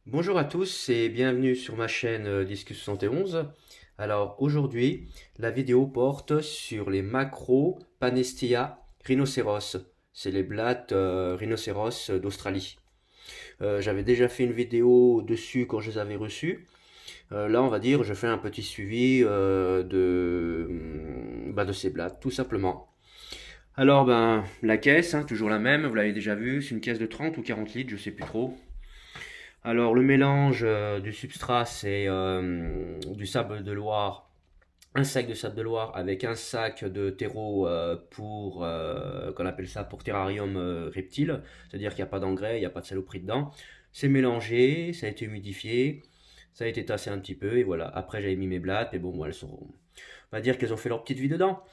Bonjour à tous et bienvenue sur ma chaîne Discus71. Alors aujourd'hui, la vidéo porte sur les macros Panestia rhinocéros. C'est les blattes rhinocéros d'Australie. J'avais déjà fait une vidéo dessus quand je les avais reçus. Là, on va dire, je fais un petit suivi de ces blattes, tout simplement. Alors, ben, la caisse, hein, toujours la même, vous l'avez déjà vu, c'est une caisse de 30 ou 40 litres, je sais plus trop. Alors, le mélange du substrat, c'est du sable de Loire, un sac de sable de Loire avec un sac de terreau qu'on appelle ça pour terrarium reptile, c'est-à-dire qu'il n'y a pas d'engrais, il n'y a pas de saloperie dedans. C'est mélangé, ça a été humidifié, ça a été tassé un petit peu, et voilà. Après, j'avais mis mes blattes, et bon, bon, elles sont, on va dire qu'elles ont fait leur petite vie dedans.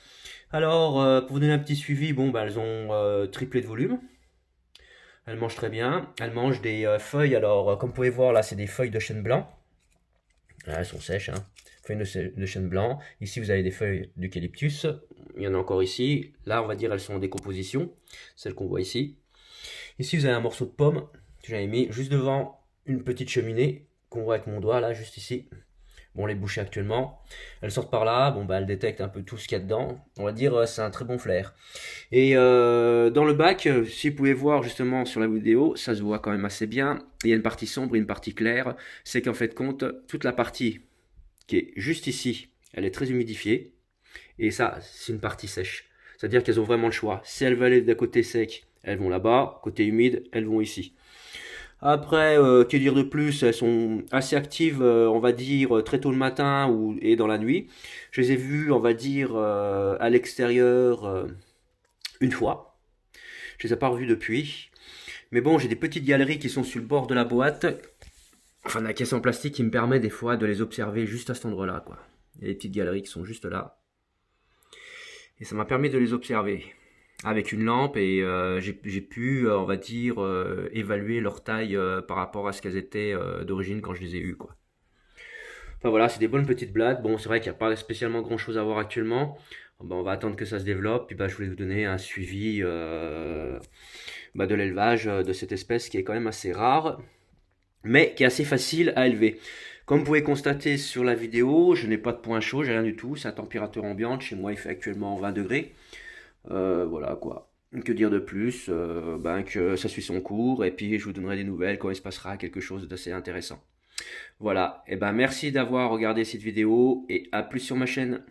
Alors, pour vous donner un petit suivi, bon, bah, elles ont triplé de volume. Elles mangent très bien. Elles mangent des feuilles. Alors, comme vous pouvez voir, là, c'est des feuilles de chêne blanc. Là, elles sont sèches, hein. Feuilles de chêne blanc. Ici, vous avez des feuilles d'eucalyptus. Il y en a encore ici. Là, on va dire, elles sont en décomposition. Celles qu'on voit ici. Ici, vous avez un morceau de pomme que j'avais mis juste devant une petite cheminée qu'on voit avec mon doigt, là, juste ici. Bon, les bouchées actuellement, elles sortent par là, bon bah elles détectent un peu tout ce qu'il y a dedans. On va dire c'est un très bon flair. Et dans le bac, si vous pouvez voir justement sur la vidéo, ça se voit quand même assez bien. Il y a une partie sombre et une partie claire. C'est qu'en fait compte, toute la partie qui est juste ici, elle est très humidifiée. Et ça, c'est une partie sèche. C'est-à-dire qu'elles ont vraiment le choix. Si elles veulent aller d'un côté sec, elles vont là-bas. Côté humide, elles vont ici. Après, que dire de plus? Elles sont assez actives, on va dire, très tôt le matin et dans la nuit. Je les ai vues, on va dire, à l'extérieur une fois. Je les ai pas revues depuis. Mais bon, j'ai des petites galeries qui sont sur le bord de la boîte, enfin de la caisse en plastique, qui me permet des fois de les observer juste à cet endroit-là, quoi. Il y a des petites galeries qui sont juste là. Et ça m'a permis de les observer avec une lampe et j'ai pu, on va dire, évaluer leur taille par rapport à ce qu'elles étaient d'origine quand je les ai eues, quoi. Enfin voilà, c'est des bonnes petites blagues. Bon, c'est vrai qu'il n'y a pas spécialement grand chose à voir actuellement. Bon, on va attendre que ça se développe. Puis bah, je voulais vous donner un suivi de l'élevage de cette espèce qui est quand même assez rare, mais qui est assez facile à élever. Comme vous pouvez constater sur la vidéo, je n'ai pas de point chaud, j'ai rien du tout. C'est à température ambiante. Chez moi, il fait actuellement 20 degrés. Voilà quoi. Que dire de plus? Que ça suit son cours et puis je vous donnerai des nouvelles quand il se passera quelque chose d'assez intéressant. Voilà, et ben merci d'avoir regardé cette vidéo et à plus sur ma chaîne.